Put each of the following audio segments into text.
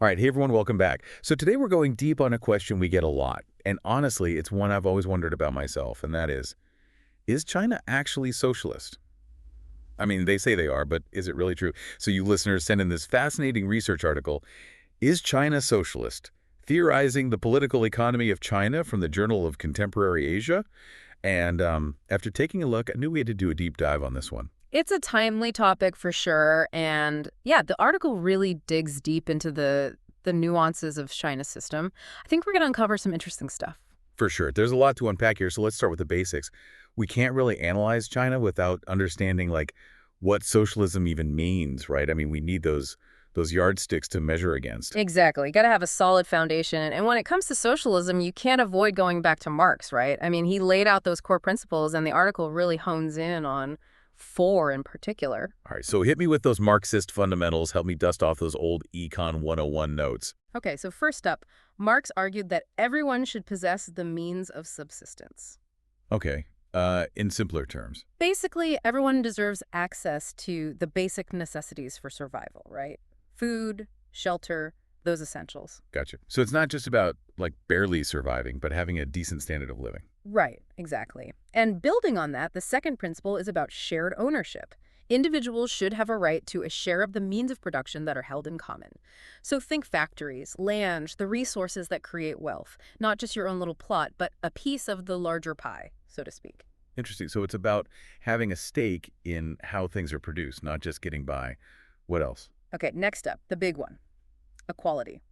All right, hey everyone, welcome back. So today we're going deep on a question we get a lot, and honestly, it's one I've always wondered about myself, and that is China actually socialist? I mean, they say they are, but is it really true? So you listeners sent in this fascinating research article, Is China Socialist? Theorizing the Political Economy of China from the Journal of Contemporary Asia. And after taking a look, I knew we had to do a deep dive on this one. It's a timely topic for sure. And yeah, the article really digs deep into the nuances of China's system. I think we're going to uncover some interesting stuff. For sure. There's a lot to unpack here, so let's start with the basics. We can't really analyze China without understanding, like, what socialism even means, right? I mean, we need those yardsticks to measure against. Exactly. Got to have a solid foundation. And when it comes to socialism, you can't avoid going back to Marx, right? I mean, he laid out those core principles, and the article really hones in on four in particular. All right, so hit me with those Marxist fundamentals. Help me dust off those old Econ 101 notes. Okay, so first up, Marx argued that everyone should possess the means of subsistence. Okay, in simpler terms. Basically, everyone deserves access to the basic necessities for survival, right? Food, shelter, those essentials. Gotcha. So it's not just about, like, barely surviving, but having a decent standard of living. Right, exactly. And building on that, the second principle is about shared ownership. Individuals should have a right to a share of the means of production that are held in common. So think factories, land, the resources that create wealth, not just your own little plot, but a piece of the larger pie, so to speak. Interesting. So it's about having a stake in how things are produced, not just getting by. What else? Okay, next up, the big one, equality.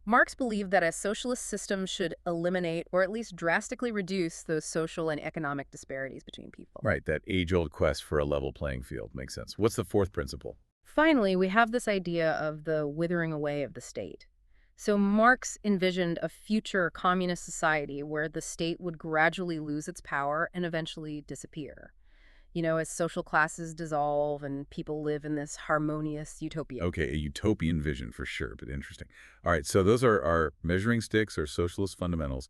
Marx believed that a socialist system should eliminate or at least drastically reduce those social and economic disparities between people. Right, that age-old quest for a level playing field. Makes sense. What's the fourth principle? Finally, we have this idea of the withering away of the state. So Marx envisioned a future communist society where the state would gradually lose its power and eventually disappear. You know, as social classes dissolve and people live in this harmonious utopia. Okay, a utopian vision for sure, but interesting. All right, so those are our measuring sticks or socialist fundamentals.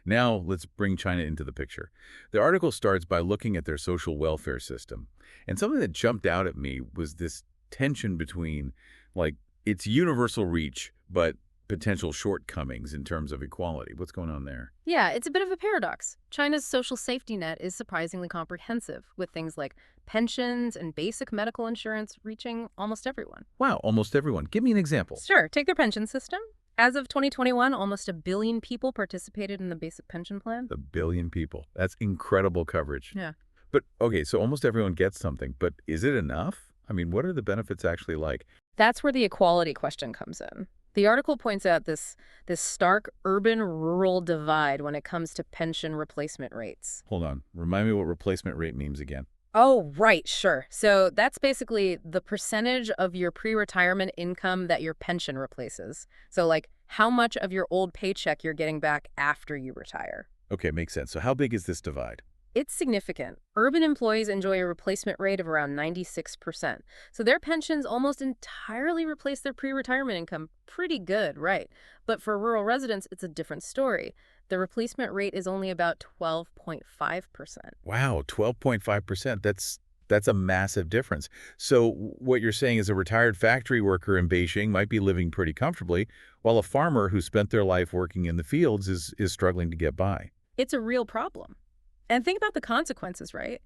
Now let's bring China into the picture. The article starts by looking at their social welfare system. And something that jumped out at me was this tension between, like, its universal reach, but potential shortcomings in terms of equality. What's going on there? Yeah, it's a bit of a paradox. China's social safety net is surprisingly comprehensive, with things like pensions and basic medical insurance reaching almost everyone. Wow, almost everyone. Give me an example. Sure, take their pension system. As of 2021, almost 1 billion people participated in the basic pension plan. 1 billion people. That's incredible coverage. Yeah. But, okay, so almost everyone gets something, but is it enough? I mean, what are the benefits actually like? That's where the equality question comes in. The article points out this stark urban-rural divide when it comes to pension replacement rates. Hold on. Remind me what replacement rate means again. Oh, right, sure. So that's basically the percentage of your pre-retirement income that your pension replaces. So, like, how much of your old paycheck you're getting back after you retire. Okay, makes sense. So how big is this divide? It's significant. Urban employees enjoy a replacement rate of around 96%. So their pensions almost entirely replace their pre-retirement income. Pretty good, right? But for rural residents, it's a different story. The replacement rate is only about 12.5%. Wow, 12.5%. That's a massive difference. So what you're saying is a retired factory worker in Beijing might be living pretty comfortably, while a farmer who spent their life working in the fields is struggling to get by. It's a real problem. And think about the consequences, right?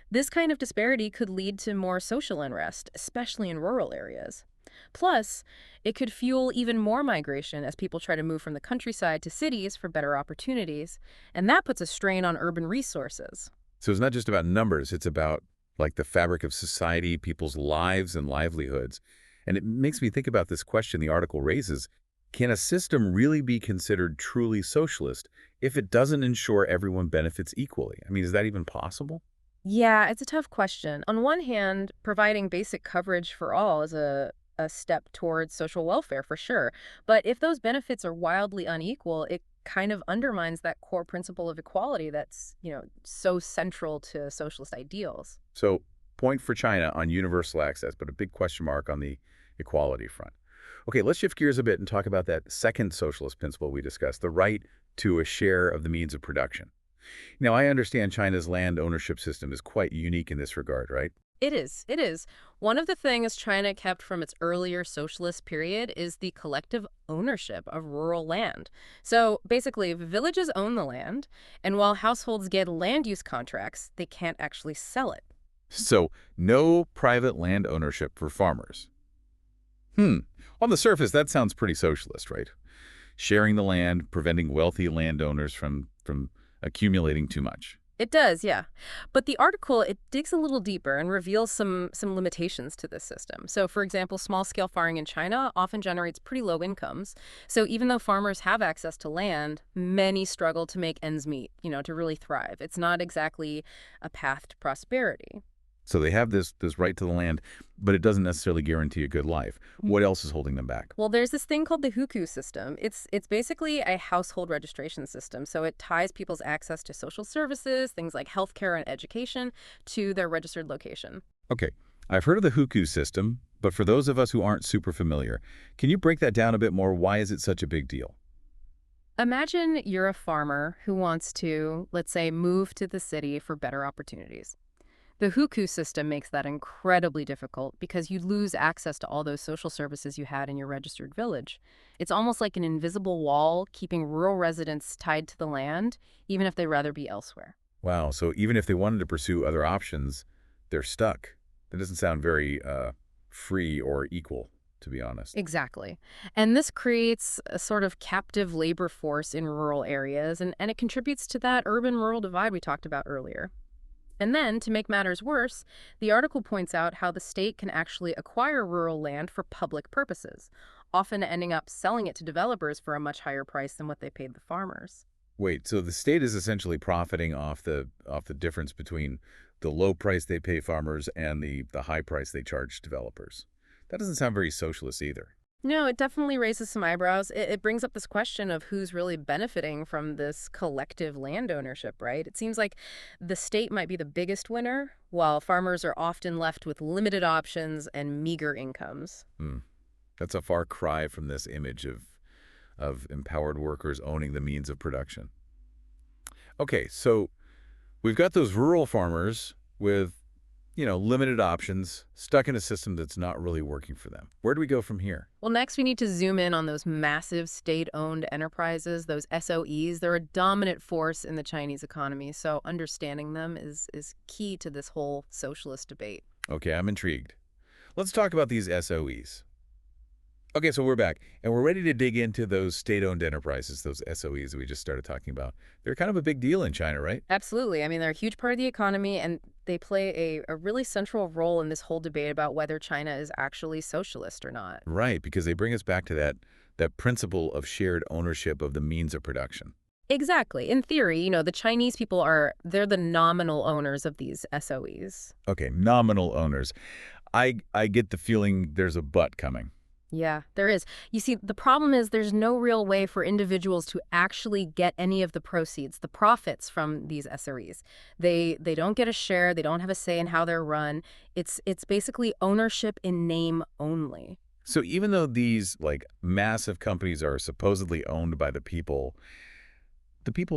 This kind of disparity could lead to more social unrest, especially in rural areas. Plus, it could fuel even more migration as people try to move from the countryside to cities for better opportunities, and that puts a strain on urban resources. So it's not just about numbers, it's about, like, the fabric of society, people's lives and livelihoods. And it makes me think about this question the article raises. Can a system really be considered truly socialist if it doesn't ensure everyone benefits equally? I mean, is that even possible? Yeah, it's a tough question. On one hand, providing basic coverage for all is a step towards social welfare for sure. But if those benefits are wildly unequal, it kind of undermines that core principle of equality that's, so central to socialist ideals. So, point for China on universal access, but a big question mark on the equality front. Okay, let's shift gears a bit and talk about that second socialist principle we discussed, the right to a share of the means of production. Now, I understand China's land ownership system is quite unique in this regard, right? It is. It is. One of the things China kept from its earlier socialist period is the collective ownership of rural land. So basically, villages own the land, and while households get land use contracts, they can't actually sell it. So, no private land ownership for farmers. On the surface, that sounds pretty socialist, right? Sharing the land, preventing wealthy landowners from accumulating too much. It does, yeah. But the article, it digs a little deeper and reveals some limitations to this system. So, for example, small-scale farming in China often generates pretty low incomes. So even though farmers have access to land, many struggle to make ends meet, to really thrive. It's not exactly a path to prosperity. So they have this right to the land, but it doesn't necessarily guarantee a good life. What else is holding them back? Well, there's this thing called the hukou system. It's basically a household registration system. So it ties people's access to social services, things like healthcare and education, to their registered location. Okay, I've heard of the hukou system, but for those of us who aren't super familiar, can you break that down a bit more? Why is it such a big deal? Imagine you're a farmer who wants to, let's say, move to the city for better opportunities. The hukou system makes that incredibly difficult because you lose access to all those social services you had in your registered village. It's almost like an invisible wall keeping rural residents tied to the land, even if they'd rather be elsewhere. Wow, so even if they wanted to pursue other options, they're stuck. That doesn't sound very free or equal, to be honest. Exactly. And this creates a sort of captive labor force in rural areas, and it contributes to that urban-rural divide we talked about earlier. And then, to make matters worse, the article points out how the state can actually acquire rural land for public purposes, often ending up selling it to developers for a much higher price than what they paid the farmers. Wait, so the state is essentially profiting off the difference between the low price they pay farmers and the high price they charge developers. That doesn't sound very socialist either. No, it definitely raises some eyebrows. It brings up this question of who's really benefiting from this collective land ownership, right? It seems like the state might be the biggest winner, while farmers are often left with limited options and meager incomes. That's a far cry from this image of empowered workers owning the means of production. Okay, so we've got those rural farmers with, limited options, stuck in a system that's not really working for them. Where do we go from here? Well, next we need to zoom in on those massive state-owned enterprises, those SOEs. They're a dominant force in the Chinese economy, so understanding them is key to this whole socialist debate. Okay, I'm intrigued. Let's talk about these SOEs. Okay, so we're back, and we're ready to dig into those state-owned enterprises, those SOEs that we just started talking about. They're kind of a big deal in China, right? Absolutely. I mean, they're a huge part of the economy, and they play a really central role in this whole debate about whether China is actually socialist or not. Right, because they bring us back to that principle of shared ownership of the means of production. Exactly. In theory, the Chinese people they're the nominal owners of these SOEs. Okay, nominal owners. I get the feeling there's a but coming. Yeah, there is. You see, the problem is there's no real way for individuals to actually get any of the proceeds, the profits from these SREs. They don't get a share. They don't have a say in how they're run. It's basically ownership in name only. So even though these massive companies are supposedly owned by the people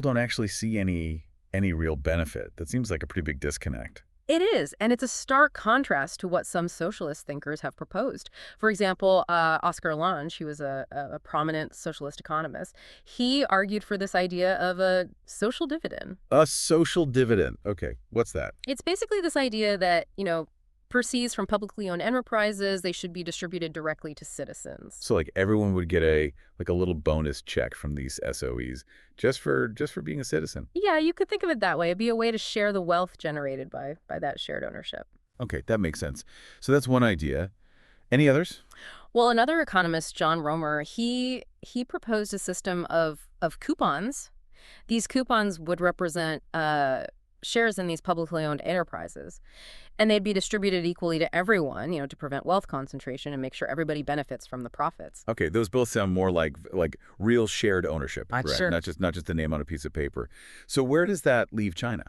don't actually see any real benefit. That seems like a pretty big disconnect. It is, and it's a stark contrast to what some socialist thinkers have proposed. For example, Oscar Lange, he was a prominent socialist economist. He argued for this idea of a social dividend. A social dividend. Okay, what's that? It's basically this idea that, proceeds from publicly owned enterprises, they should be distributed directly to citizens. So everyone would get a little bonus check from these SOEs just for being a citizen. Yeah, you could think of it that way. It'd be a way to share the wealth generated by that shared ownership. Okay, that makes sense. So that's one idea. Any others? Well, another economist, John Romer, he proposed a system of coupons. These coupons would represent shares in these publicly owned enterprises. And they'd be distributed equally to everyone, to prevent wealth concentration and make sure everybody benefits from the profits. Okay, those both sound more like real shared ownership, Right, correct? sure. Not just the name on a piece of paper. So where does that leave China?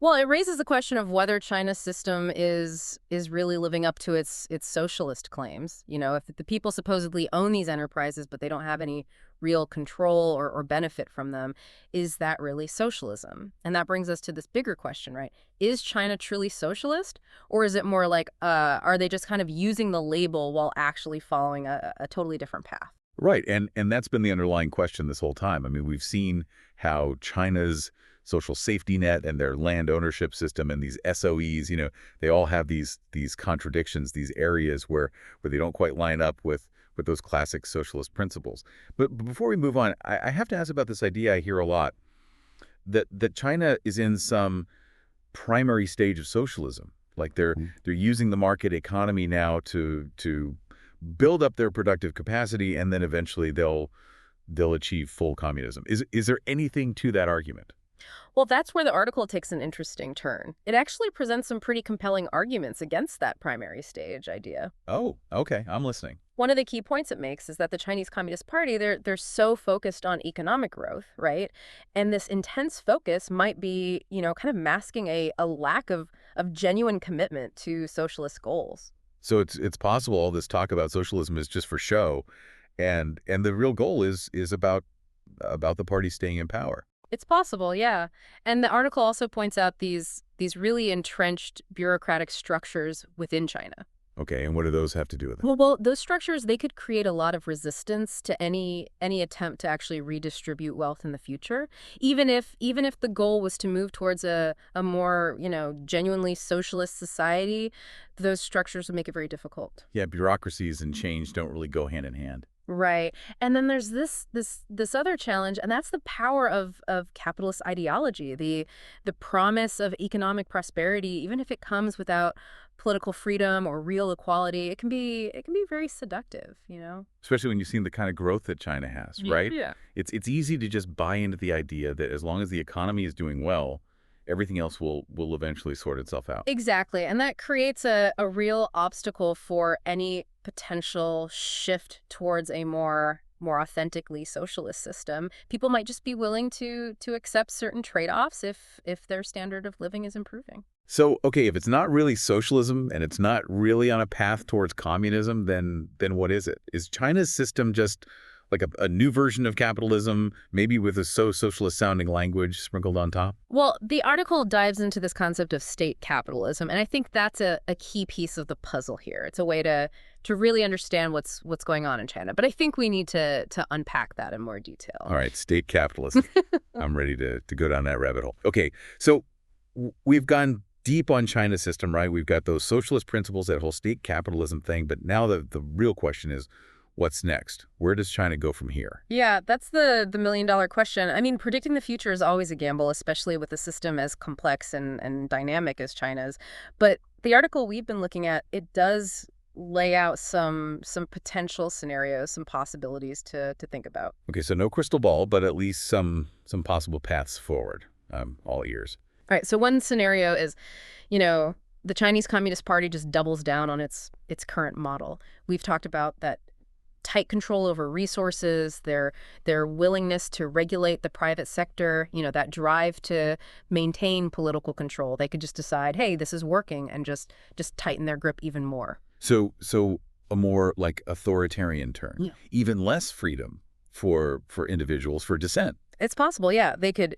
Well, it raises the question of whether China's system is really living up to its socialist claims. If the people supposedly own these enterprises, but they don't have any real control or benefit from them, is that really socialism? And that brings us to this bigger question, right? Is China truly socialist, or is it more like, are they just kind of using the label while actually following a totally different path? Right, and that's been the underlying question this whole time. I mean, we've seen how China's social safety net and their land ownership system and these SOEs, they all have these contradictions, these areas where they don't quite line up with those classic socialist principles. But before we move on, I have to ask about this idea I hear a lot, that China is in some primary stage of socialism. Like they're using the market economy now to build up their productive capacity, and then eventually they'll achieve full communism. Is there anything to that argument? Well, that's where the article takes an interesting turn. It actually presents some pretty compelling arguments against that primary stage idea. Oh, okay, I'm listening. One of the key points it makes is that the Chinese Communist Party, they're so focused on economic growth, right? And this intense focus might be, kind of masking a lack of genuine commitment to socialist goals. So it's possible all this talk about socialism is just for show, and the real goal is about the party staying in power. It's possible, yeah. And the article also points out these really entrenched bureaucratic structures within China. Okay, and what do those have to do with it? Well, those structures, they could create a lot of resistance to any attempt to actually redistribute wealth in the future, even if the goal was to move towards a more, genuinely socialist society. Those structures would make it very difficult. Yeah, bureaucracies and change don't really go hand in hand. Right. And then there's this other challenge, and that's the power of capitalist ideology, the promise of economic prosperity, even if it comes without political freedom or real equality. It can be very seductive. Especially when you've seen the kind of growth that China has, right? Yeah. It's easy to just buy into the idea that as long as the economy is doing well, everything else will eventually sort itself out. Exactly. And that creates a real obstacle for any potential shift towards a more authentically socialist system. People might just be willing to accept certain trade-offs if their standard of living is improving. So, okay, if it's not really socialism and it's not really on a path towards communism, then what is it? Is China's system just like a new version of capitalism, maybe with a socialist sounding language sprinkled on top? Well, the article dives into this concept of state capitalism, and I think that's a key piece of the puzzle here. It's a way to really understand what's going on in China. But I think we need to unpack that in more detail. All right, state capitalism. I'm ready to go down that rabbit hole. Okay, so we've gone deep on China's system, right? We've got those socialist principles, that whole state capitalism thing. But now the real question is, what's next? Where does China go from here? Yeah, that's the million-dollar question. I mean, predicting the future is always a gamble, especially with a system as complex and dynamic as China's. But the article we've been looking at, it does lay out some potential scenarios, some possibilities to think about. Okay, so no crystal ball, but at least some possible paths forward. All ears. All right, so one scenario is, the Chinese Communist Party just doubles down on its current model. We've talked about that tight control over resources, their willingness to regulate the private sector, that drive to maintain political control. They could just decide, hey, this is working, and just tighten their grip even more. So a more like authoritarian turn, Yeah. even less freedom for individuals for dissent. It's possible, yeah. They could,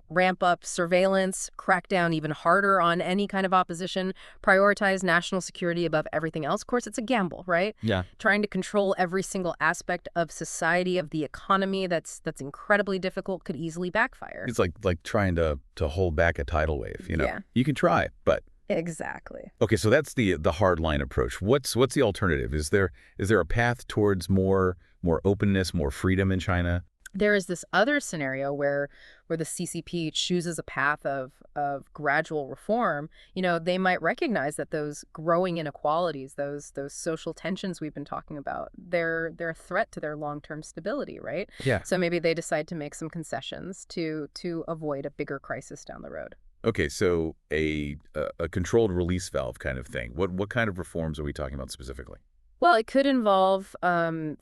ramp up surveillance, crack down even harder on any kind of opposition, prioritize national security above everything else. Of course, it's a gamble, right? Yeah. Trying to control every single aspect of society, of the economy, that's incredibly difficult, could easily backfire. It's like trying to hold back a tidal wave, Yeah. You can try, but Exactly. okay, so that's the hard line approach. What's the alternative? Is there a path towards more openness, more freedom in China? There is this other scenario where the CCP chooses a path of gradual reform. They might recognize that those growing inequalities, those social tensions we've been talking about, they're a threat to their long-term stability, right? Yeah. So maybe they decide to make some concessions to avoid a bigger crisis down the road. Okay, so a controlled release valve kind of thing. What kind of reforms are we talking about specifically? Well, it could involve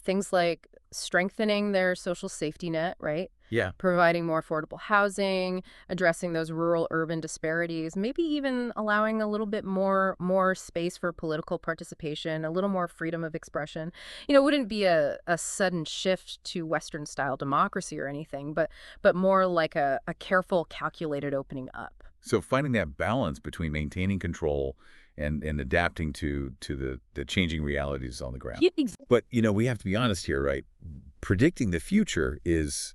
things like strengthening their social safety net, right? Yeah. Providing more affordable housing, addressing those rural-urban disparities, maybe even allowing a little bit more space for political participation, a little more freedom of expression. It wouldn't be a sudden shift to Western-style democracy or anything, but more like a careful, calculated opening up. So finding that balance between maintaining control and adapting to the changing realities on the ground. Yeah, But, we have to be honest here, right? Predicting the future is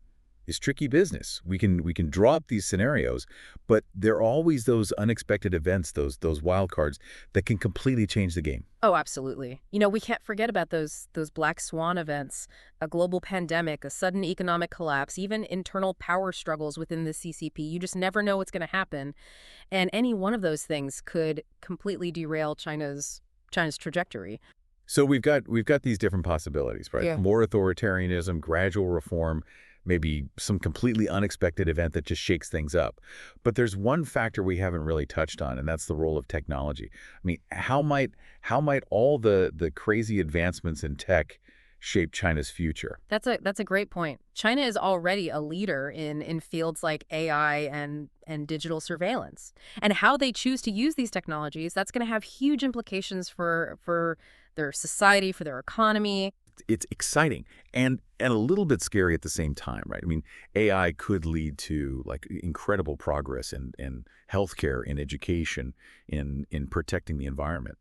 tricky business. We can draw up these scenarios, but there are always those unexpected events, those wild cards that can completely change the game. Oh, absolutely. We can't forget about those black swan events, a global pandemic, a sudden economic collapse, even internal power struggles within the CCP. You just never know what's going to happen, and any one of those things could completely derail China's trajectory. So we've got these different possibilities, right? Yeah. More authoritarianism, gradual reform, maybe some completely unexpected event that just shakes things up. But there's one factor we haven't really touched on, and that's the role of technology. I mean, how might all the crazy advancements in tech shape China's future? That's a great point. China is already a leader in fields like AI and digital surveillance. And how they choose to use these technologies, that's going to have huge implications for their society, for their economy. It's exciting and a little bit scary at the same time, right? I mean, AI could lead to like incredible progress in healthcare, in education, in protecting the environment.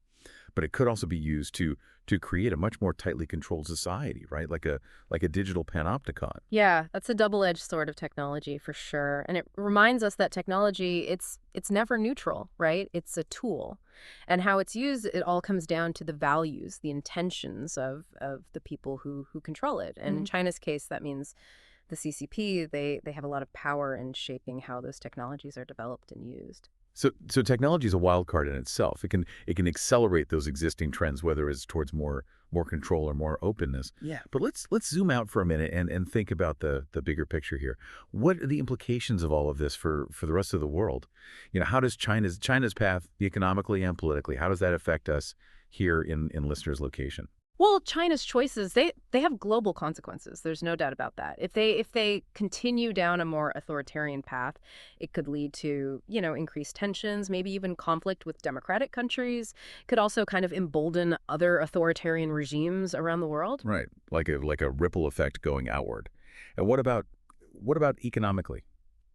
But it could also be used to create a much more tightly controlled society, right? Like a digital panopticon. Yeah, that's a double-edged sword of technology for sure. And it reminds us that technology, it's never neutral, right? It's a tool. And how it's used, it all comes down to the values, the intentions of the people who control it. And in China's case, that means the CCP, they have a lot of power in shaping how those technologies are developed and used. So technology is a wild card in itself. It can accelerate those existing trends, whether it's towards more control or more openness. Yeah. But let's zoom out for a minute and think about the bigger picture here. What are the implications of all of this for the rest of the world? How does China's path economically and politically, how does that affect us here in listeners' location? Well, China's choices, they have global consequences. There's no doubt about that. If they continue down a more authoritarian path, it could lead to, increased tensions, maybe even conflict with democratic countries. It could also kind of embolden other authoritarian regimes around the world. Right, like a ripple effect going outward. And what about economically?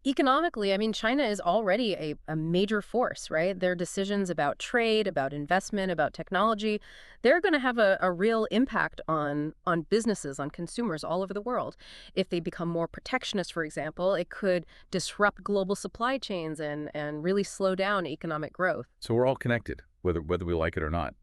Economically, I mean, China is already a major force, right? Their decisions about trade, about investment, about technology, they're going to have a real impact on businesses, on consumers all over the world. If they become more protectionist, for example, it could disrupt global supply chains and really slow down economic growth. So we're all connected, whether we like it or not.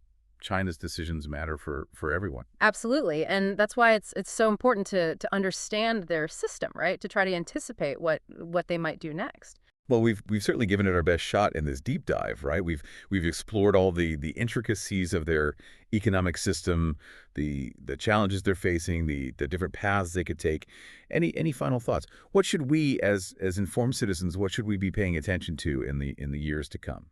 China's decisions matter for everyone. Absolutely. And that's why it's so important to understand their system, right? To try to anticipate what they might do next. Well, we've certainly given it our best shot in this deep dive, right? We've explored all the intricacies of their economic system, the challenges they're facing, the different paths they could take. Any final thoughts? What should we, as informed citizens, what should we be paying attention to in the years to come?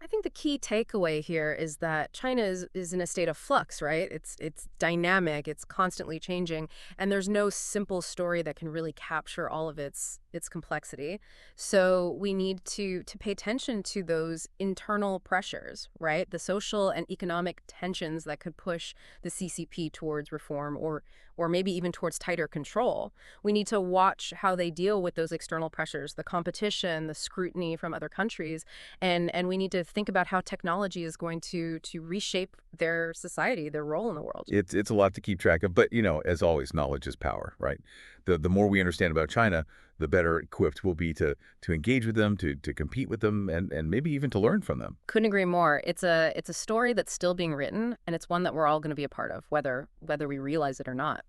I think the key takeaway here is that China is in a state of flux, right? It's dynamic, it's constantly changing, and there's no simple story that can really capture all of its complexity. So we need to pay attention to those internal pressures, right? The social and economic tensions that could push the CCP towards reform or maybe even towards tighter control. We need to watch how they deal with those external pressures, the competition, the scrutiny from other countries, and we need to think about how technology is going to reshape their society, their role in the world. It's a lot to keep track of, but as always, knowledge is power, right? The more we understand about China, the better equipped we'll be to engage with them, to compete with them, and maybe even to learn from them. Couldn't agree more. It's a story that's still being written, and it's one that we're all going to be a part of, whether we realize it or not.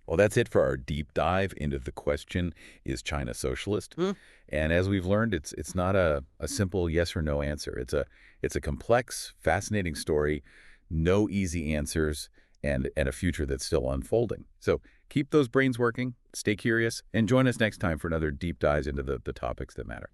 Well, that's it for our deep dive into the question, is China socialist? And as we've learned, it's not a simple yes or no answer. It's a complex, fascinating story, no easy answers, and a future that's still unfolding. So keep those brains working, stay curious, and join us next time for another deep dive into the topics that matter.